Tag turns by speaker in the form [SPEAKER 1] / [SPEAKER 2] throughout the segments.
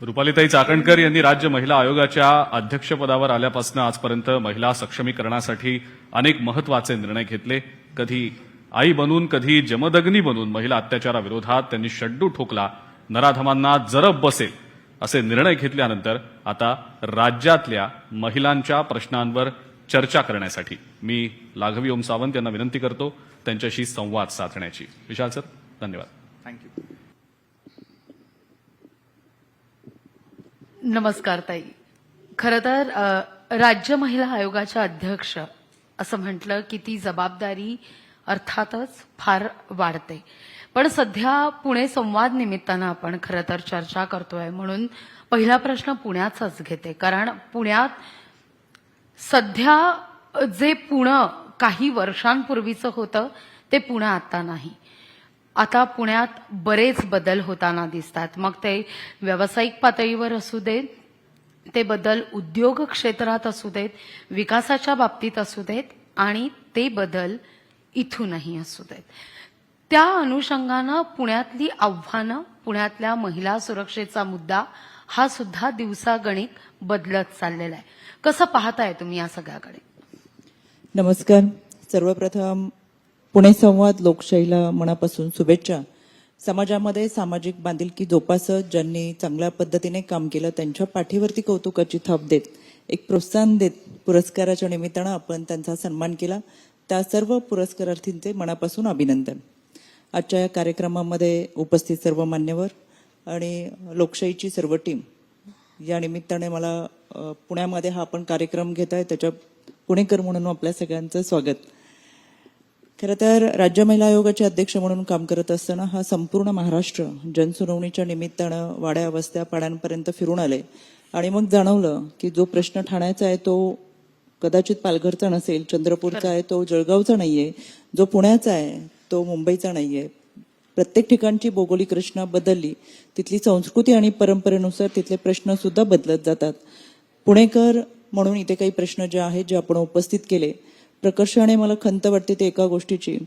[SPEAKER 1] रुपालीताई चाकणकर यांनी राज्य महिला आयोगाच्या अध्यक्षपदावर आल्यापासून आजपर्यंत महिला सक्षमीकरणासाठी अनेक महत्वाचे निर्णय घेतले. कधी आई बनून कधी जमदग्नी बनून महिला अत्याचाराविरोधात त्यांनी शड्डू ठोकला. नराधमांना जरब बसेल असे निर्णय घेतल्यानंतर आता राज्यातल्या महिलांच्या प्रश्नांवर चर्चा करण्यासाठी मी लाघवी ओम सावंत यांना विनंती करतो त्यांच्याशी संवाद साधण्याची. विशाल सर, धन्यवाद.
[SPEAKER 2] थँक्यू.
[SPEAKER 3] नमस्कार ताई. खरं तर राज्य महिला आयोगाच्या अध्यक्ष असं म्हटलं की ती जबाबदारी अर्थातच फार वाढते. पण सध्या पुणे संवाद निमित्तानं आपण खरं तर चर्चा करतोय म्हणून पहिला प्रश्न पुण्याचाच घेते. कारण पुण्यात सध्या जे पुणे काही वर्षांपूर्वीचं होतं ते पुणे आता नाही. आता पुण्यात बरेच बदल होताना दिसतात. मग ते व्यावसायिक पातळीवर असू देत, ते बदल उद्योग क्षेत्रात असू देत, विकासाच्या बाबतीत असू देत आणि ते बदल इथूनही असू देत. त्या अनुषंगानं पुण्यातली आव्हानं, पुण्यातल्या महिला सुरक्षेचा मुद्दा हा सुद्धा दिवसागणिक बदलत चाललेला आहे. कसं पाहताय तुम्ही या सगळ्याकडे?
[SPEAKER 4] नमस्कार. सर्वप्रथम पुणे संवाद लोकशाहीला मनापासून शुभेच्छा. समाजामध्ये सामाजिक बांधिलकी जोपासत ज्यांनी चांगल्या पद्धतीने काम केलं त्यांच्या पाठीवरती कौतुकाची थाप देत, एक प्रोत्साहन देत पुरस्काराच्या निमित्तानं आपण त्यांचा सन्मान केला. त्या सर्व पुरस्कारार्थींचे मनापासून अभिनंदन. आजच्या या कार्यक्रमामध्ये उपस्थित सर्व मान्यवर आणि लोकशाहीची सर्व टीम, या निमित्ताने मला पुण्यामध्ये हा आपण कार्यक्रम घेत आहे त्याच्या पुणेकर म्हणून आपल्या सगळ्यांचं स्वागत. खरं तर राज्य महिला आयोगाचे अध्यक्ष म्हणून काम करत असताना हा संपूर्ण महाराष्ट्र जनसुनावणीच्या निमित्तानं वाड्या वस्त्या पाड्यांपर्यंत फिरून आले आणि मग जाणवलं की जो प्रश्न ठाण्याचा आहे तो कदाचित पालघरचा नसेल, चंद्रपूरचा आहे तो जळगावचा नाहीये, जो पुण्याचा आहे तो मुंबईचा नाहीये. प्रत्येक ठिकाणची भौगोलिक रचना बदलली, तिथली संस्कृती आणि परंपरेनुसार तिथले प्रश्न सुद्धा बदलत जातात. पुणेकर म्हणून इथे काही प्रश्न जे आहेत जे आपण उपस्थित केले, प्रकर्षाने मला खंत वाटते ते एका गोष्टीची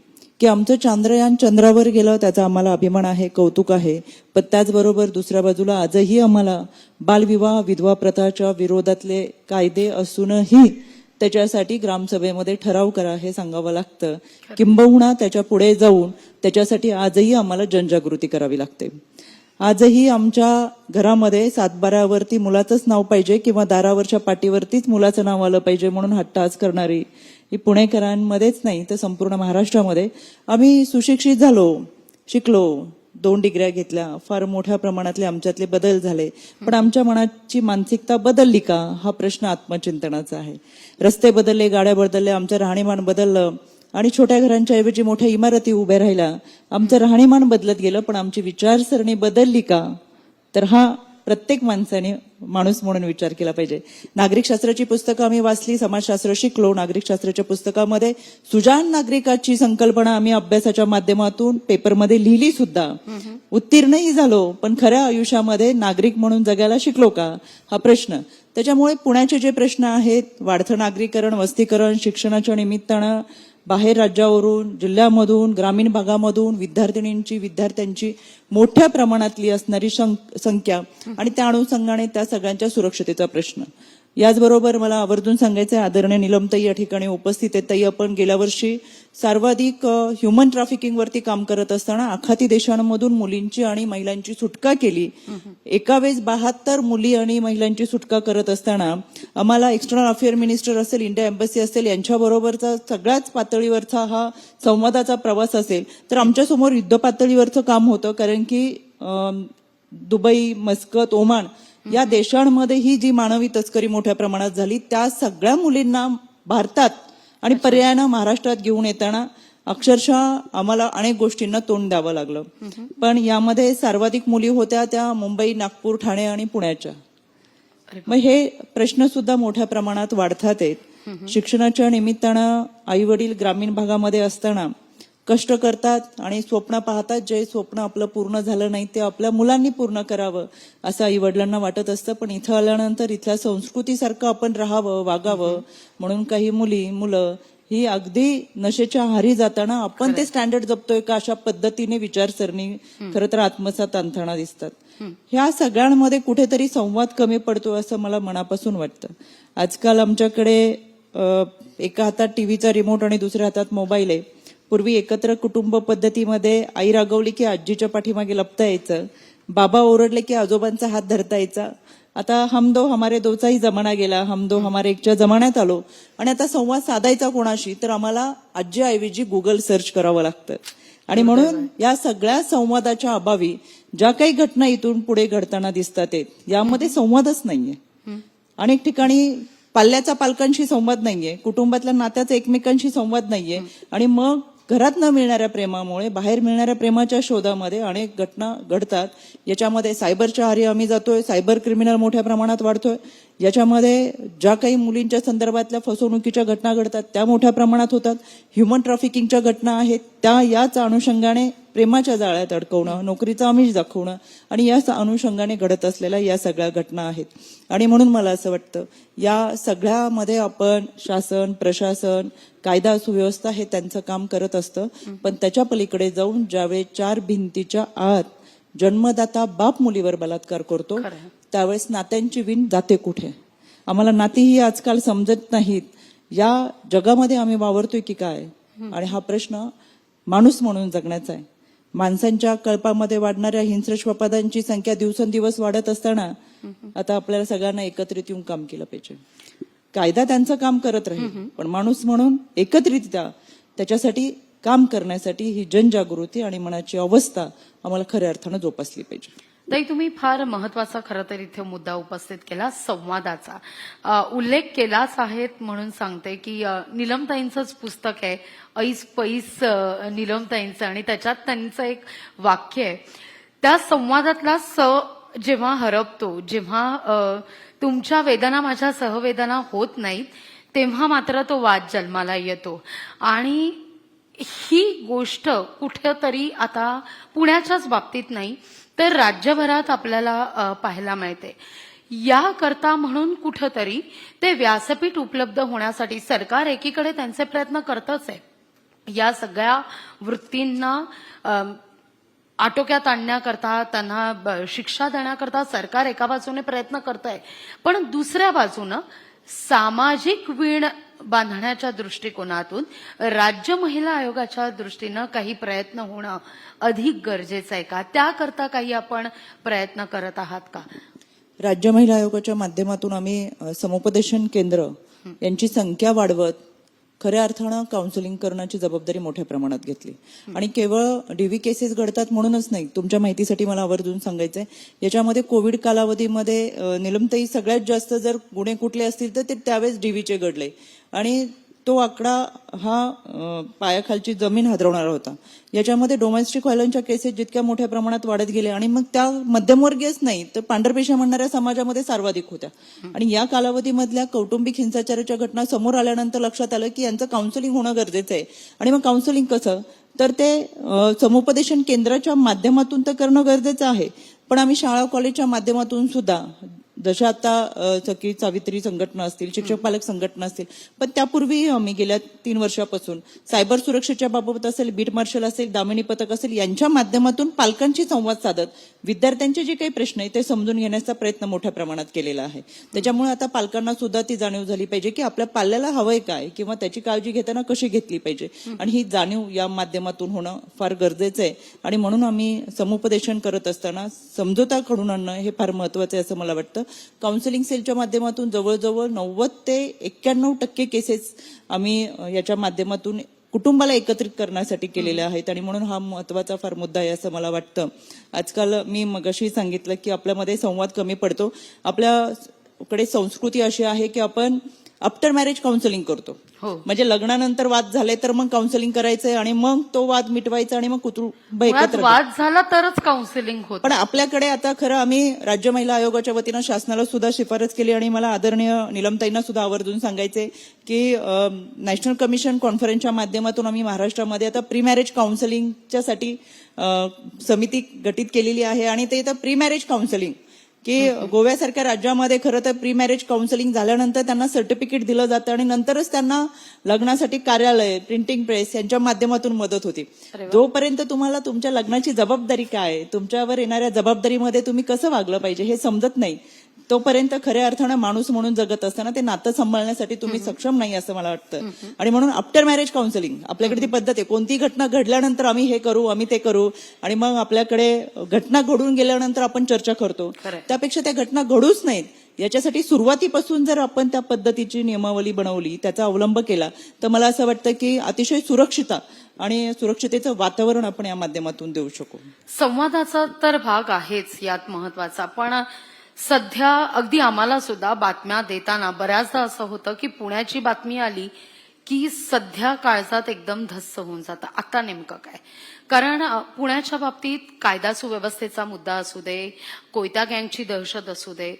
[SPEAKER 4] की आमचं चांद्रयान चंद्रावर गेलं त्याचा आम्हाला अभिमान आहे, कौतुक आहे. पण त्याचबरोबर दुसऱ्या बाजूला आजही आम्हाला बालविवाह, विधवा प्रथाच्या विरोधातले कायदे असूनही त्याच्यासाठी ग्रामसभेमध्ये ठराव करा हे सांगावं लागतं. किंबहुना त्याच्या पुढे जाऊन त्याच्यासाठी आजही आम्हाला जनजागृती करावी लागते. आजही आमच्या घरामध्ये 7-12वरती मुलाचंच नाव पाहिजे किंवा दारावरच्या पाटीवरतीच मुलाचं नाव आलं पाहिजे म्हणून हट्ट आज करणारी ही पुणेकरांमध्येच नाही तर संपूर्ण महाराष्ट्रामध्ये. आम्ही सुशिक्षित झालो, शिकलो, 2 डिग्र्या घेतल्या, फार मोठ्या प्रमाणातले आमच्यातले बदल झाले. पण आमच्या मनाची मानसिकता बदलली का हा प्रश्न आत्मचिंतनाचा आहे. रस्ते बदलले, गाड्या बदलल्या, आमचं राहणीमान बदललं आणि छोट्या घरांच्या ऐवजी मोठ्या इमारती उभ्या राहिल्या. आमचं राहणीमान बदलत गेलं पण आमची विचारसरणी बदलली का? तर हा प्रत्येक माणसाने माणूस म्हणून विचार केला पाहिजे. नागरिकशास्त्राची पुस्तकं आम्ही वाचली, समाजशास्त्र शिकलो. नागरिकशास्त्राच्या पुस्तकामध्ये सुजाण नागरिकाची संकल्पना आम्ही अभ्यासाच्या माध्यमातून पेपरमध्ये लिहिली सुद्धा, उत्तीर्णही झालो. पण खऱ्या आयुष्यामध्ये नागरिक म्हणून जगायला शिकलो का हा प्रश्न. त्याच्यामुळे पुण्याचे जे प्रश्न आहेत, वाढतं नागरीकरण, वस्तीकरण, शिक्षणाच्या निमित्तानं बाहेर राज्यावरून, जिल्ह्यामधून, ग्रामीण भागामधून विद्यार्थ्यांची मोठ्या प्रमाणातली असणारी संख्या आणि त्या अनुषंगाने त्या सगळ्यांच्या सुरक्षतेचा प्रश्न. याचबरोबर मला आवर्जून सांगायचं आहे, आदरणीय नीलमताई या ठिकाणी उपस्थित आहेत. ताई, आपण गेल्या वर्षी सर्वाधिक ह्युमन ट्रॅफिकिंगवरती काम करत असताना आखाती देशांमधून मुलींची आणि महिलांची सुटका केली. एका वेळेस 72 मुली आणि महिलांची सुटका करत असताना आम्हाला एक्सटर्नल अफेअर मिनिस्टर असेल, इंडिया एम्बसी असेल, यांच्याबरोबरचा सगळ्याच पातळीवरचा हा संवादाचा प्रवास असेल तर आमच्यासमोर युद्ध पातळीवरचं काम होतं. कारण की दुबई, मस्कत, ओमान या देशांमध्ये ही जी मानवी तस्करी मोठ्या प्रमाणात झाली, त्या सगळ्या मुलींना भारतात आणि पर्यायानं महाराष्ट्रात घेऊन येताना अक्षरशः आम्हाला अनेक गोष्टींना तोंड द्यावं लागलं. पण यामध्ये सर्वाधिक मुली होत्या त्या मुंबई, नागपूर, ठाणे आणि पुण्याच्या. मग हे प्रश्न सुद्धा मोठ्या प्रमाणात वाढतात आहेत. शिक्षणाच्या निमित्तानं आई वडील ग्रामीण भागामध्ये असताना कष्ट करतात आणि स्वप्न पाहतात, जे स्वप्न आपलं पूर्ण झालं नाही ते आपल्या मुलांनी पूर्ण करावं असं आई वडिलांना वाटत असतं. पण इथं आल्यानंतर इथल्या संस्कृतीसारखं आपण राहावं, वागावं म्हणून काही मुलं ही अगदी नशेच्या आहारी जाताना आपण ते स्टँडर्ड जपतोय का, अशा पद्धतीने विचारसरणी खरं तर आत्मसात आणताना दिसतात. ह्या सगळ्यांमध्ये कुठेतरी संवाद कमी पडतो असं मला मनापासून वाटतं. आजकाल आमच्याकडे एका हातात टीव्हीचा रिमोट आणि दुसऱ्या हातात मोबाईल आहे. पूर्वी एकत्र कुटुंब पद्धतीमध्ये आई रागवली की आजीच्या पाठीमागे लपता यायचं, बाबा ओरडले की आजोबांचा हात धरता यायचा. आता हम दो हमारे दोचाही जमाना गेला, हम दो हमारे एकच्या जमान्यात आलो आणि आता संवाद साधायचा कोणाशी तर आम्हाला आजीऐवजी गुगल सर्च करावं लागतं. आणि म्हणून या सगळ्या संवादाच्या अभावी ज्या काही घटना इथून पुढे घडताना दिसतात यामध्ये संवादच नाहीये. अनेक ठिकाणी पाल्याचा पालकांशी संवाद नाहीये, कुटुंबातल्या नात्याचा एकमेकांशी संवाद नाहीये आणि मग घरात न मिळणाऱ्या प्रेमामुळे बाहेर मिळणाऱ्या प्रेमाच्या शोधामध्ये अनेक घटना घडतात. याच्यामध्ये सायबरच्या आहारी आम्ही जातोय, सायबर क्रिमिनल मोठ्या प्रमाणात वाढतोय. याच्यामध्ये ज्या काही मुलींच्या संदर्भातल्या फसवणुकीच्या घटना घडतात त्या मोठ्या प्रमाणात होतात. ह्युमन ट्रॅफिकिंगच्या घटना आहेत त्या याच अनुषंगाने प्रेमाच्या जाळ्यात अडकवणं, नोकरीचं आमिष दाखवणं आणि याच अनुषंगाने घडत असलेल्या या सगळ्या घटना आहेत. आणि म्हणून मला असं वाटतं या सगळ्यामध्ये आपण शासन, प्रशासन, कायदा सुव्यवस्था हे त्यांचं काम करत असतं. पण त्याच्या पलीकडे जाऊन ज्यावेळेस 4 भिंतीच्या आत जन्मदाता बाप मुलीवर बलात्कार करतो त्यावेळेस नात्यांची विण जाते कुठे? आम्हाला नातीही आजकाल समजत नाहीत. या जगामध्ये आम्ही वावरतोय की काय? आणि हा प्रश्न माणूस म्हणून जगण्याचा आहे. माणसांच्या कल्पामध्ये वाढणाऱ्या हिंस्रश्वपादांची संख्या दिवसेंदिवस वाढत असताना आता आपल्याला सगळ्यांना एकत्रित येऊन काम केलं पाहिजे. कायदा त्यांचं काम करत राहील पण माणूस म्हणून एकत्रितता त्याच्यासाठी काम करण्यासाठी ही जनजागृती आणि मनाची अवस्था आम्हाला खऱ्या अर्थानं जोपासली पाहिजे.
[SPEAKER 3] ताई, तुम्ही फार महत्वाचा खरं तर इथे मुद्दा उपस्थित केला, संवादाचा उल्लेख केलाच आहेत म्हणून सांगते की नीलमताईंचंच पुस्तक आहे ऐस पैस नीलमताईंचं आणि त्याच्यात त्यांचं एक वाक्य आहे, त्या संवादातला जेव्हा हरपतो, जेव्हा तुमच्या वेदना माझ्या सहवेदना होत नाहीत तेव्हा मात्र तो वाद जन्माला येतो. आणि ही गोष्ट कुठेतरी आता पुण्याच्याच बाबतीत नाही तर राज्यभरात आपल्याला पाहायला मिळते. याकरता म्हणून कुठेतरी ते व्यासपीठ उपलब्ध होण्यासाठी सरकार एकीकडे त्यांचे प्रयत्न करतच आहे. या सगळ्या वृत्तींना आटोक्यात आणण्याकरता, त्यांना शिक्षा देण्याकरता सरकार एका बाजूने प्रयत्न करत आहे, पण दुसऱ्या बाजूनं सामाजिक वीण बांधण्याच्या दृष्टिकोनातून राज्य महिला आयोगाच्या दृष्टीनं काही प्रयत्न होणं अधिक गरजेचं आहे का? त्याकरता काही आपण प्रयत्न करत आहात का?
[SPEAKER 4] राज्य महिला आयोगाच्या माध्यमातून आम्ही समुपदेशन केंद्र यांची संख्या वाढवत खऱ्या अर्थानं काउन्सिलिंग करण्याची जबाबदारी मोठ्या प्रमाणात घेतली. आणि केवळ डीव्ही केसेस घडतात म्हणूनच नाही, तुमच्या माहितीसाठी मला आवर्जून सांगायचंय, याच्यामध्ये कोविड कालावधीमध्ये नीलमताई सगळ्यात जास्त जर गुन्हे कुठले असतील तर ते त्यावेळेस डीव्हीचे घडले आणि तो आकडा हा पायाखालची जमीन हादरवणारा होता. याच्यामध्ये डोमेस्टिक व्हायलन्सच्या केसेस जितक्या मोठ्या प्रमाणात वाढत गेल्या आणि मग त्या मध्यमवर्गीयच नाही तर पांढरपेशा म्हणणाऱ्या समाजामध्ये सर्वाधिक होत्या. आणि या कालावधीमधल्या कौटुंबिक हिंसाचाराच्या घटना समोर आल्यानंतर लक्षात आलं की यांचं काउन्सिलिंग होणं गरजेचं आहे. आणि मग काउन्सिलिंग कसं तर ते समुपदेशन केंद्राच्या माध्यमातून तर करणं गरजेचं आहे, पण आम्ही शाळा कॉलेजच्या माध्यमातून सुद्धा जशा आता सखी सावित्री संघटना असतील, शिक्षक पालक संघटना असतील, पण त्यापूर्वी आम्ही गेल्या 3 वर्षापासून सायबर सुरक्षेच्या बाबत असेल, बीट मार्शल असेल, दामिनी पथक असेल यांच्या माध्यमातून पालकांशी संवाद साधत विद्यार्थ्यांचे जे काही प्रश्न आहेत ते समजून घेण्याचा प्रयत्न मोठ्या प्रमाणात केलेला आहे. त्याच्यामुळे आता पालकांना सुद्धा ती जाणीव झाली पाहिजे की आपल्या पाल्याला हवंय काय किंवा त्याची काळजी घेताना कशी घेतली पाहिजे आणि ही जाणीव या माध्यमातून होणं फार गरजेचं आहे. आणि म्हणून आम्ही समुपदेशन करत असताना समझोता घडवून आणणं हे फार महत्वाचं आहे असं मला वाटतं. काउन्सिलिंग सेलच्या माध्यमातून जवळजवळ 90 ते 91% केसेस आम्ही याच्या माध्यमातून कुटुंबाला एकत्रित करण्यासाठी केलेल्या आहेत आणि म्हणून हा महत्वाचा फार मुद्दा आहे असं मला वाटतं. आजकाल मी मगाशी सांगितलं की आपल्यामध्ये संवाद कमी पडतो. आपल्याकडे संस्कृती अशी आहे की आपण आफ्टर मॅरेज काउन्सिलिंग करतो. म्हणजे लग्नानंतर वाद झाले तर मग काउन्सिलिंग करायचंय आणि मग तो वाद मिटवायचा आणि मग कुटुंब एकत्र.
[SPEAKER 3] वाद झाला तरच काउन्सिलिंग होतं.
[SPEAKER 4] पण आपल्याकडे आता खरं आम्ही राज्य महिला आयोगाच्या वतीनं शासनाला सुद्धा शिफारस केली आणि मला आदरणीय नीलमताईंना सुद्धा आवर्जून सांगायचे की नॅशनल कमिशन कॉन्फरन्सच्या माध्यमातून आम्ही महाराष्ट्रामध्ये आता प्री मॅरेज काउन्सिलिंगच्या साठी समिती गठीत केलेली आहे आणि ते प्री मॅरेज काउन्सिलिंग की गोव्यासारख्या राज्यामध्ये खरं तर प्री मॅरेज काउन्सिलिंग झाल्यानंतर त्यांना सर्टिफिकेट दिलं जातं आणि नंतरच त्यांना लग्नासाठी कार्यालय, प्रिंटिंग प्रेस यांच्या माध्यमातून मदत होती. जोपर्यंत तुम्हाला तुमच्या लग्नाची जबाबदारी काय आहे, तुमच्यावर येणाऱ्या जबाबदारीमध्ये तुम्ही कसं वागलं पाहिजे हे समजत नाही, तोपर्यंत खऱ्या अर्थानं माणूस म्हणून जगत असताना ते नातं सांभाळण्यासाठी तुम्ही सक्षम नाही असं मला वाटतं. आणि म्हणून आफ्टर मॅरेज काउन्सिलिंग आपल्याकडे ती पद्धत आहे. कोणतीही घटना घडल्यानंतर आम्ही हे करू, आम्ही ते करू, आणि मग आपल्याकडे घटना घडून गेल्यानंतर आपण चर्चा करतो. त्यापेक्षा त्या घटना घडूच नाहीत याच्यासाठी सुरुवातीपासून जर आपण त्या पद्धतीची नियमावली बनवली, त्याचा अवलंब केला, तर मला असं वाटतं की अतिशय सुरक्षितता आणि सुरक्षितेचं वातावरण आपण या माध्यमातून देऊ शकू.
[SPEAKER 3] संवादाचा तर भाग आहेच यात महत्वाचा, पण सध्या अगदी आम्हाला सुद्धा बातम्या देताना बऱ्याचदा असं होतं की पुण्याची बातमी आली की सध्या काळजात एकदम धस्स होऊन जातं. आता नेमकं काय? कारण पुण्याच्या बाबतीत कायदा सुव्यवस्थेचा मुद्दा असू दे, कोयता गँगची दहशत असू दे,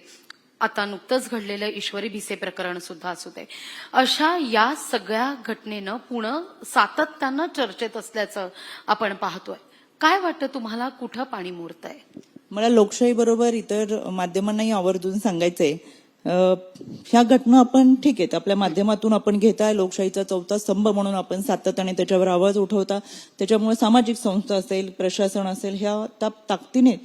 [SPEAKER 3] आता नुकतंच घडलेलं ईश्वरी भिसे प्रकरण सुद्धा असू दे, अशा या सगळ्या घटनेनं पुणे सातत्यानं चर्चेत असल्याचं आपण पाहतोय. काय वाटतं तुम्हाला, कुठं पाणी मुरतंय?
[SPEAKER 4] मला लोकशाही बरोबर इतर माध्यमांनाही आवर्जून सांगायचंय, ह्या घटना आपण ठीक आहेत आपल्या माध्यमातून आपण घेताय, लोकशाहीचा चौथा स्तंभ म्हणून आपण सातत्याने त्याच्यावर आवाज उठवता, त्याच्यामुळे सामाजिक संस्था असेल, प्रशासन असेल, ह्या ताकदीने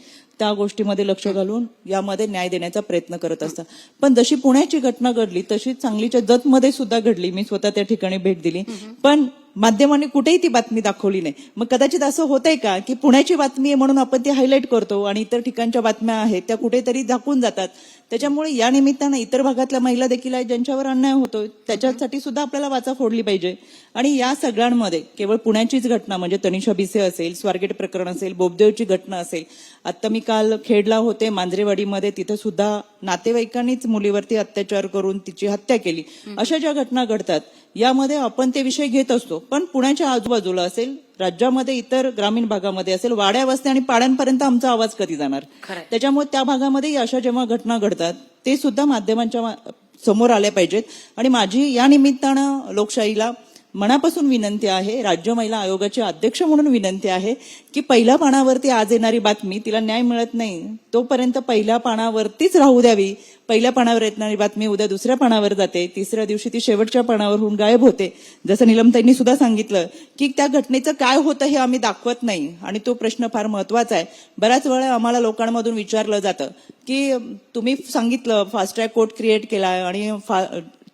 [SPEAKER 4] त्या गोष्टीमध्ये लक्ष घालून यामध्ये न्याय देण्याचा प्रयत्न करत असतात. पण जशी पुण्याची घटना घडली तशीच सांगलीच्या जतमध्ये सुद्धा घडली. मी स्वतः त्या ठिकाणी भेट दिली, पण माध्यमांनी कुठेही ती बातमी दाखवली नाही. मग कदाचित असं होतंय का की पुण्याची बातमी आहे म्हणून आपण ती हायलाईट करतो आणि इतर ठिकाणच्या बातम्या आहेत त्या कुठेतरी दाखवून जातात. त्याच्यामुळे या निमित्तानं इतर भागातल्या महिला देखील आहेत ज्यांच्यावर अन्याय होतोय, त्याच्यासाठी सुद्धा आपल्याला वाचा फोडली पाहिजे. आणि या सगळ्यांमध्ये केवळ पुण्याचीच घटना म्हणजे तनिषा भिसे असेल, स्वारगेट प्रकरण असेल, बोबदेवची घटना असेल, आता मी काल खेडला होते मांजरेवाडीमध्ये, तिथे सुद्धा नातेवाईकांनीच मुलीवरती अत्याचार करून तिची हत्या केली. अशा ज्या घटना घडतात यामध्ये आपण ते विषय घेत असतो, पण पुण्याच्या आजूबाजूला असेल, राज्यामध्ये इतर ग्रामीण भागामध्ये असेल, वाड्या वस्त्या आणि पाड्यांपर्यंत आमचा आवाज कधी जाणार? त्याच्यामुळे त्या भागामध्ये अशा जेव्हा घटना घडतात ते सुद्धा माध्यमांच्या समोर आल्या पाहिजेत. आणि माझी या निमित्तानं लोकशाहीला मनापासून विनंती आहे, राज्य महिला आयोगाचे अध्यक्ष म्हणून विनंती आहे की पहिल्या पानावरती आज येणारी बातमी तिला न्याय मिळत नाही तोपर्यंत पहिल्या पानावरतीच राहू द्यावी. पहिल्या पानावर येणारी बातमी उद्या दुसऱ्या पानावर जाते, तिसऱ्या दिवशी ती शेवटच्या पानावर होऊन गायब होते. जसं नीलमताईंनी सुद्धा सांगितलं की त्या घटनेचं काय होतं हे आम्ही दाखवत नाही, आणि तो प्रश्न फार महत्वाचा आहे. बऱ्याच वेळा आम्हाला लोकांमधून विचारलं जातं की तुम्ही सांगितलं फास्ट ट्रॅक कोर्ट क्रिएट केलाय आणि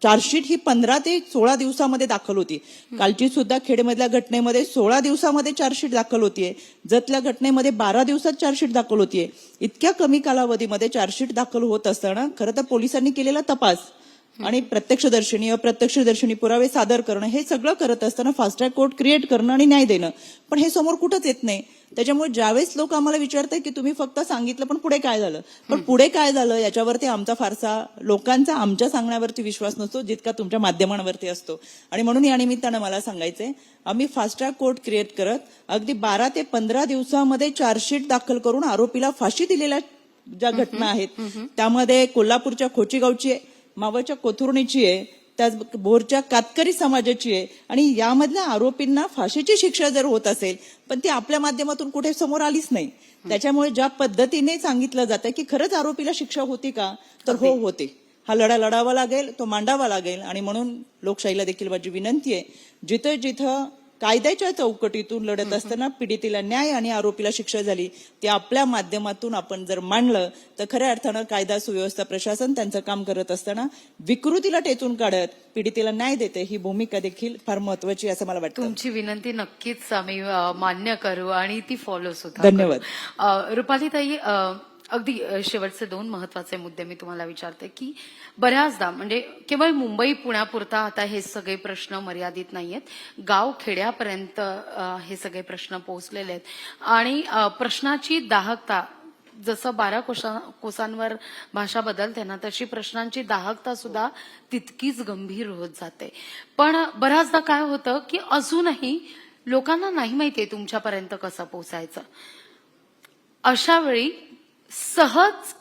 [SPEAKER 4] चार्जशीट ही 15 ते 16 दिवसामध्ये दाखल होती. कालची सुद्धा खेडमधल्या घटनेमध्ये 16 दिवसामध्ये चार्जशीट दाखल होतीये, जतल्या घटनेमध्ये 12 दिवसात चार्जशीट दाखल होतीये. इतक्या कमी कालावधीमध्ये चार्जशीट दाखल होत असताना खरं तर पोलिसांनी केलेला तपास आणि प्रत्यक्षदर्शनी अप्रत्यक्षदर्शनी पुरावे सादर करणं हे सगळं करत असताना फास्ट ट्रॅक कोर्ट क्रिएट करणं आणि न्याय देणं, पण हे समोर कुठंच येत नाही. त्याच्यामुळे ज्यावेळेस लोक आम्हाला विचारतात की तुम्ही फक्त सांगितलं पण पुढे काय झालं, पण पुढे काय झालं याच्यावरती आमचा फारसा लोकांचा आमच्या सांगण्यावरती विश्वास नसतो जितका तुमच्या माध्यमांवरती असतो. आणि म्हणून या निमित्तानं मला सांगायचंय, आम्ही फास्ट ट्रॅक कोर्ट क्रिएट करत अगदी 12 ते 15 दिवसामध्ये चार्जशीट दाखल करून आरोपीला फाशी दिलेल्या ज्या घटना आहेत त्यामध्ये कोल्हापूरच्या खोचीगावची आहे, मावळच्या कोथुर्णीची आहे, त्याच भोरच्या कातकरी समाजाची आहे. आणि यामधल्या आरोपींना फाशीची शिक्षा जर होत असेल पण ती आपल्या माध्यमातून कुठे समोर आलीच नाही. त्याच्यामुळे ज्या पद्धतीने सांगितलं जातं की खरंच आरोपीला शिक्षा होती का, तर हो होते. हा लढा लढावा लागेल, तो मांडावा लागेल. आणि म्हणून लोकशाहीला देखील माझी विनंती आहे, जिथं जिथं कायद्याच्या चौकटीतून लढत असताना पीडितेला न्याय आणि आरोपीला शिक्षा झाली ते आपल्या माध्यमातून आपण जर मांडलं तर खऱ्या अर्थानं कायदा सुव्यवस्था प्रशासन त्यांचं काम करत असताना विकृतीला टेचून काढत पीडितेला न्याय देते ही भूमिका देखील फार महत्वाची असं मला वाटतं.
[SPEAKER 3] तुमची विनंती नक्कीच आम्ही मान्य करू आणि ती फॉलो सुद्धा.
[SPEAKER 4] धन्यवाद.
[SPEAKER 3] रुपालीताई, अगदी शेवटचे 2 महत्वाचे मुद्दे मी तुम्हाला विचारते की बऱ्याचदा म्हणजे केवळ मुंबई पुण्यापुरता आता हे सगळे प्रश्न मर्यादित नाहीयेत, गाव खेड्यापर्यंत हे सगळे प्रश्न पोहोचलेले आहेत आणि प्रश्नाची दाहकता जसं 12 कोसांवर भाषा बदलते ना तशी प्रश्नांची दाहकता सुद्धा तितकीच गंभीर होत जाते. पण बऱ्याचदा काय होतं की अजूनही लोकांना नाही माहितीये तुमच्यापर्यंत कसं पोहोचायचं. अशा वेळी सहज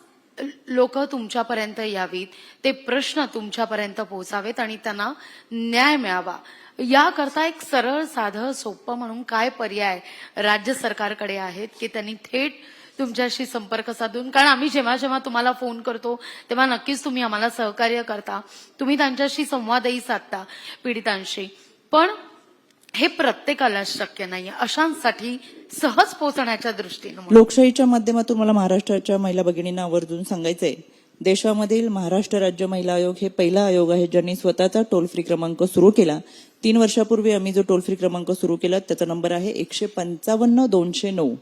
[SPEAKER 3] लोक तुमच्यापर्यंत यावीत, ते प्रश्न तुमच्यापर्यंत पोहोचावेत आणि त्यांना न्याय मिळावा, याकरता एक सरळ साधं सोपं म्हणून काय पर्याय राज्य सरकारकडे आहेत की त्यांनी थेट तुमच्याशी संपर्क साधून, कारण आम्ही जेव्हा जेव्हा तुम्हाला फोन करतो तेव्हा नक्कीच तुम्ही आम्हाला सहकार्य करता, तुम्ही त्यांच्याशी संवादही साधता पीडितांशी. पण हे प्रत्येकाला शक्य नाहीये. अशांसाठी सहज पोहोचण्याच्या दृष्टीनं
[SPEAKER 4] लोकशाहीच्या माध्यमातून मला महाराष्ट्राच्या महिला भगिनींना आवर्जून सांगायचंय, देशामधील महाराष्ट्र राज्य महिला आयोग हे पहिला आयोग आहे ज्यांनी स्वतःचा टोल फ्री क्रमांक सुरू केला. 3 वर्षापूर्वी आम्ही जो टोल फ्री क्रमांक सुरू केला त्याचा नंबर आहे 155-209.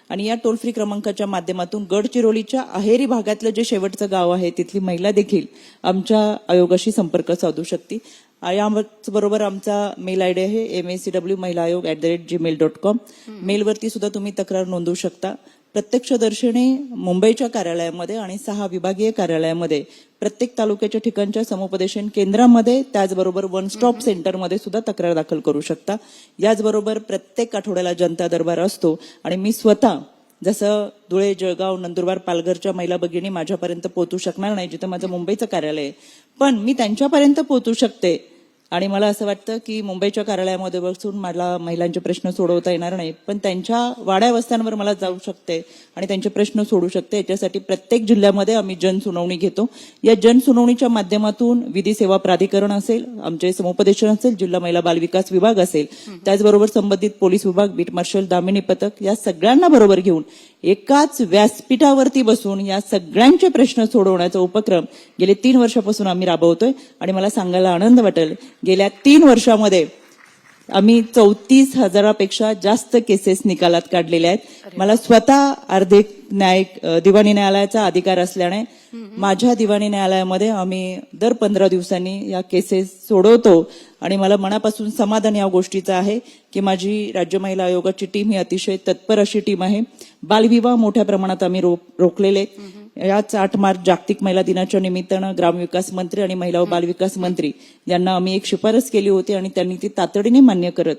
[SPEAKER 4] आणि या टोल फ्री क्रमांकाच्या माध्यमातून गडचिरोलीच्या अहेरी भागातलं जे शेवटचं गाव आहे तिथली महिला देखील आमच्या आयोगाशी संपर्क साधू शकते. याबरोबर आमचा मेल आयडी आहे MACW-महिला-आयोग@gmail.com. मेलवरती सुद्धा तुम्ही तक्रार नोंदवू शकता. प्रत्यक्षदर्शनी मुंबईच्या कार्यालयामध्ये आणि 6 विभागीय कार्यालयामध्ये प्रत्येक तालुक्याच्या ठिकाणच्या समुपदेशन केंद्रामध्ये त्याचबरोबर वन स्टॉप सेंटरमध्ये सुद्धा तक्रार दाखल करू शकता. याचबरोबर प्रत्येक आठवड्याला जनता दरबार असतो आणि मी स्वतः जसं धुळे, जळगाव, नंदुरबार, पालघरच्या महिला भगिनी माझ्यापर्यंत पोहोचू शकणार नाही जिथं माझं मुंबईचं कार्यालय आहे, पण मी त्यांच्यापर्यंत पोहोचू शकते. आणि मला असं वाटतं की मुंबईच्या कार्यालयामध्ये बसून मला महिलांचे प्रश्न सोडवता येणार नाही, पण त्यांच्या वाड्या वस्त्यांवर मला जाऊ शकते आणि त्यांचे प्रश्न सोडू शकते. याच्यासाठी प्रत्येक जिल्ह्यामध्ये आम्ही जनसुनावणी घेतो. या जनसुनावणीच्या माध्यमातून विधी सेवा प्राधिकरण असेल, आमचे समुपदेशन असेल, जिल्हा महिला बाल विकास विभाग असेल, त्याचबरोबर संबंधित पोलीस विभाग, बीट मार्शल, दामिनी पथक या सगळ्यांना बरोबर घेऊन एकाच व्यासपीठावरती बसून या सगळ्यांचे प्रश्न सोडवण्याचा उपक्रम गेले 3 वर्षापासून आम्ही राबवतोय. आणि मला सांगायला आनंद वाटेल, गेल्या 3 वर्षामध्ये आम्ही 34,000पेक्षा जास्त केसेस निकालात काढलेल्या आहेत. मला स्वतः अर्धे दिवाणी न्यायालयाचा अधिकार असल्याने माझ्या दिवाणी न्यायालयामध्ये आम्ही दर 15 दिवसांनी या केसेस सोडवतो. आणि मला मनापासून समाधान या गोष्टीचं आहे की माझी राज्य महिला आयोगाची टीम ही अतिशय तत्पर अशी टीम आहे. बालविवाह मोठ्या प्रमाणात आम्ही रोखलेले. याच 8 मार्च जागतिक महिला दिनाच्या निमित्तानं ग्रामविकास मंत्री आणि महिला व बालविकास मंत्री यांना आम्ही एक शिफारस केली होती आणि त्यांनी ती तातडीने मान्य करत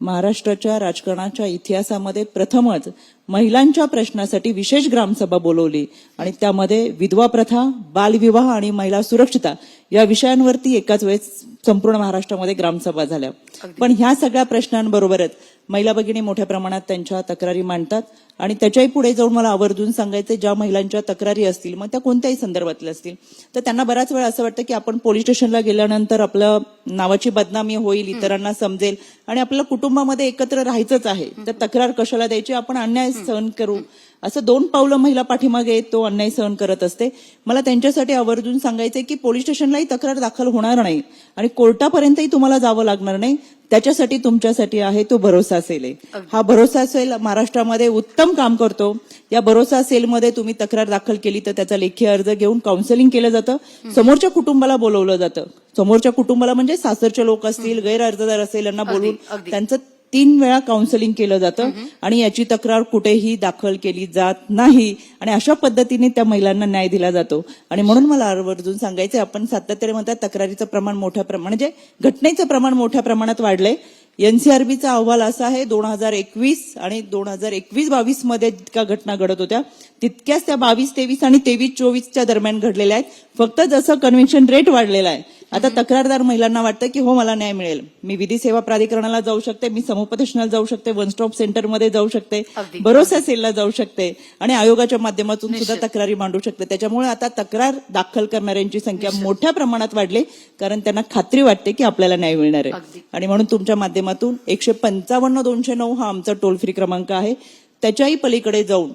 [SPEAKER 4] महाराष्ट्राच्या राजकारणाच्या इतिहासामध्ये प्रथमच महिलांच्या प्रश्नासाठी विशेष ग्रामसभा बोलवली आणि त्यामध्ये विधवा प्रथा, बालविवाह आणि महिला सुरक्षितता या विषयांवरती एकाच वेळेस संपूर्ण महाराष्ट्रामध्ये ग्रामसभा झाल्या. पण ह्या सगळ्या प्रश्नांबरोबरच महिला भगिनी मोठ्या प्रमाणात त्यांच्या तक्रारी मांडतात. आणि त्याच्याही पुढे जाऊन मला आवर्जून सांगायचं, ज्या महिलांच्या तक्रारी असतील मग त्या कोणत्याही संदर्भातल्या असतील तर त्यांना बऱ्याच वेळा असं वाटतं की आपण पोलीस स्टेशनला गेल्यानंतर आपलं नावाची बदनामी होईल, इतरांना समजेल आणि आपल्याला कुटुंबामध्ये एकत्र राहायचंच आहे, तर तक्रार कशाला द्यायची, आपण अन्याय सहन करू, असं 2 पावलं महिला पाठीमागे तो अन्याय सहन करत असते. मला त्यांच्यासाठी आवर्जून सांगायचंय की पोलीस स्टेशनलाही तक्रार दाखल होणार नाही आणि कोर्टापर्यंतही तुम्हाला जावं लागणार नाही. त्याच्यासाठी तुमच्यासाठी आहे तो भरोसा सेल आहे. हा भरोसा सेल महाराष्ट्रामध्ये उत्तम काम करतो. या भरोसा सेलमध्ये तुम्ही तक्रार दाखल केली तर त्याचा लेखी अर्ज घेऊन काउन्सिलिंग केलं जातं. समोरच्या कुटुंबाला बोलवलं जातं. समोरच्या कुटुंबाला म्हणजे सासरचे लोक असतील, गैर अर्जदार असेल यांना बोलून त्यांचं 3 वेळा काउन्सिलिंग केलं जातं आणि याची तक्रार कुठेही दाखल केली जात नाही. आणि अशा पद्धतीने त्या महिलांना न्याय दिला जातो. आणि म्हणून मला आवर्जून सांगायचं, आपण सातत्याने म्हणतात तक्रारीचं प्रमाण म्हणजे घटनेचं प्रमाण मोठ्या प्रमाणात वाढलंय. एनसीआरबीचा अहवाल असा आहे 2021 आणि 2021-22 मध्ये जितक्या घटना घडत होत्या तितक्याच त्या 22-23 आणि 23-24च्या दरम्यान घडलेल्या आहेत. फक्त जसं कन्व्हिक्शन रेट वाढलेला आहे, आता तक्रारदार महिलांना वाटतं की हो मला न्याय मिळेल, मी विधी सेवा प्राधिकरणाला जाऊ शकते, मी समुपदेशनाला जाऊ शकते, वन स्टॉप सेंटरमध्ये जाऊ शकते, भरोसा सेलला जाऊ शकते आणि आयोगाच्या माध्यमातून सुद्धा तक्रारी मांडू शकते. त्याच्यामुळे आता तक्रार दाखल करणाऱ्यांची संख्या मोठ्या प्रमाणात वाढली, कारण त्यांना खात्री वाटते की आपल्याला न्याय मिळणार आहे. आणि म्हणून तुमच्या माध्यमातून 155-209 हा आमचा टोल फ्री क्रमांक आहे. त्याच्याही पलीकडे जाऊन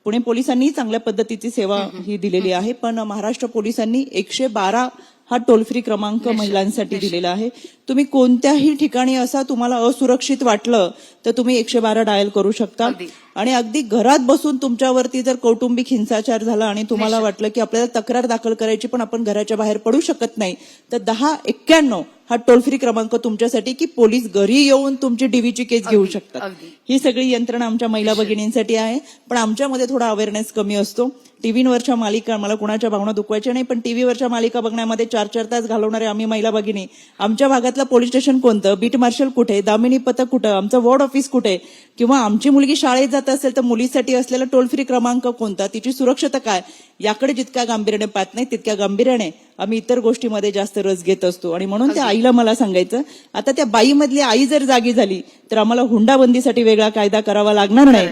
[SPEAKER 4] पुणे पोलिसांनी चांगल्या पद्धतीची सेवा ही दिलेली आहे, पण महाराष्ट्र पोलिसांनी 112 हा टोल फ्री क्रमांक महिलांसाठी दिलेला आहे. तुम्ही कोणत्याही ठिकाणी असा तुम्हाला असुरक्षित वाटलं तर तुम्ही 112 डायल करू शकता. आणि अगदी घरात बसून तुमच्यावरती जर कौटुंबिक हिंसाचार झाला आणि तुम्हाला वाटलं की आपल्याला तक्रार दाखल करायची पण आपण घराच्या बाहेर पडू शकत नाही, तर 1091 हा टोल फ्री क्रमांक तुमच्यासाठी की पोलीस घरी येऊन तुमची डीव्हीची केस घेऊ शकतात. ही सगळी यंत्रणा आमच्या महिला भगिनींसाठी आहे. पण आमच्यामध्ये थोडा अवेअरनेस कमी असतो. टीव्हीवरच्या मालिका, मला कुणाच्या भावना दुखवायच्या नाही, पण टीव्हीवरच्या मालिका बघण्यामध्ये 4-4 तास घालवणारे आम्ही महिला भगिनी, आमच्या भागातलं पोलीस स्टेशन कोणतं, बीट मार्शल कुठे, दामिनी पथक कुठं, आमचं वॉर्ड ऑफिस कुठे, किंवा आमची मुलगी शाळेत जात असेल तर मुलीसाठी असलेला टोल फ्री क्रमांक कोणता, तिची सुरक्षता काय, याकडे जितक्या गांभीर्याने पाहत नाही तितक्या गांभीर्याने आम्ही इतर गोष्टीमध्ये जास्त रस घेत असतो. आणि म्हणून त्या आईला मला सांगायचं, आता त्या बाईमधली आई जर जागी झाली तर आम्हाला हुंडाबंदीसाठी वेगळा कायदा करावा लागणार नाही.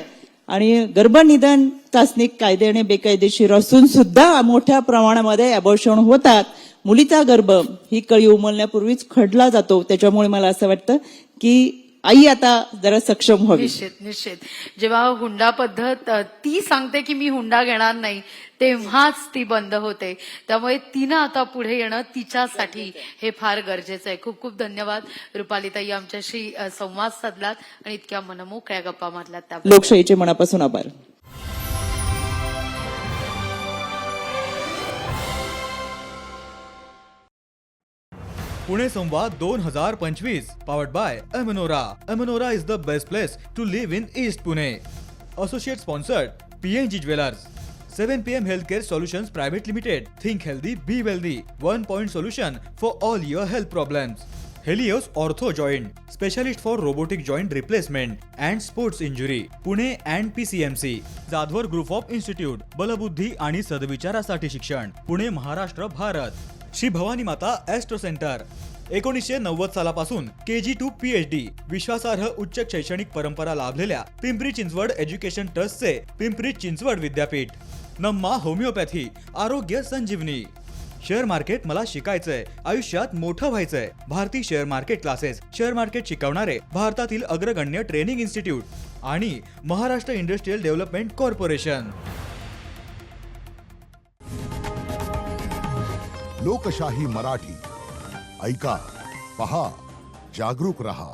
[SPEAKER 4] आणि गर्भनिधन चाचणी कायद्याने बेकायदेशीर असून सुद्धा मोठ्या प्रमाणामध्ये अबॉर्शन होतात. मुलीचा गर्भ ही कळी उमलण्यापूर्वीच खडला जातो. त्याच्यामुळे मला असं वाटतं की आई आता जरा सक्षम व्हावी.
[SPEAKER 3] निश्चित जेव्हा हुंडा पद्धत ती सांगते की मी हुंडा घेणार नाही तेव्हाच ती बंद होते. त्यामुळे तिनं आता पुढे येणं तिच्यासाठी हे फार गरजेचं आहे. खूप खूप धन्यवाद रुपालीताई, आमच्याशी संवाद साधलात आणि इतक्या मनमोकळ्या गप्पा मारलात त्याबद्दल.
[SPEAKER 4] लोकशाहीचे मनापासून आभार.
[SPEAKER 2] पुणे संवाद 2025 powered by Emanora. Emanora is the best place to live in East Pune. Associate sponsored PNG Jewelers. 7 PM Healthcare Solutions Private Limited. Think healthy, be wealthy. 1-point solution for all your health problems. Helios Ortho Joint, specialist for robotic joint replacement and sports injury. Pune and PCMC. Jadhavar group of institute. बलबुद्धी आणि सद्विचारासाठी शिक्षण. पुणे, महाराष्ट्र, भारत. श्री भवानी माता Austro centre. 1990 सालापासून KG to PhD विश्वासार्ह उच्च शैक्षणिक परंपरा लाभलेल्या पिंपरी चिंचवड एज्युकेशन ट्रस्टचे पिंपरी चिंचवड विद्यापीठ. नम्मा होमिओपॅथी, आरोग्य संजीवनी. शेअर मार्केट मला शिकायचंय, आयुष्यात मोठं व्हायचंय. Bharati share market classes, share market शिकवणारे भारतातील अग्रगण्य ट्रेनिंग इन्स्टिट्यूट आणि महाराष्ट्र इंडस्ट्रियल डेव्हलपमेंट कॉर्पोरेशन.
[SPEAKER 5] लोकशाही मराठी ऐका, पहा, जागरूक रहा.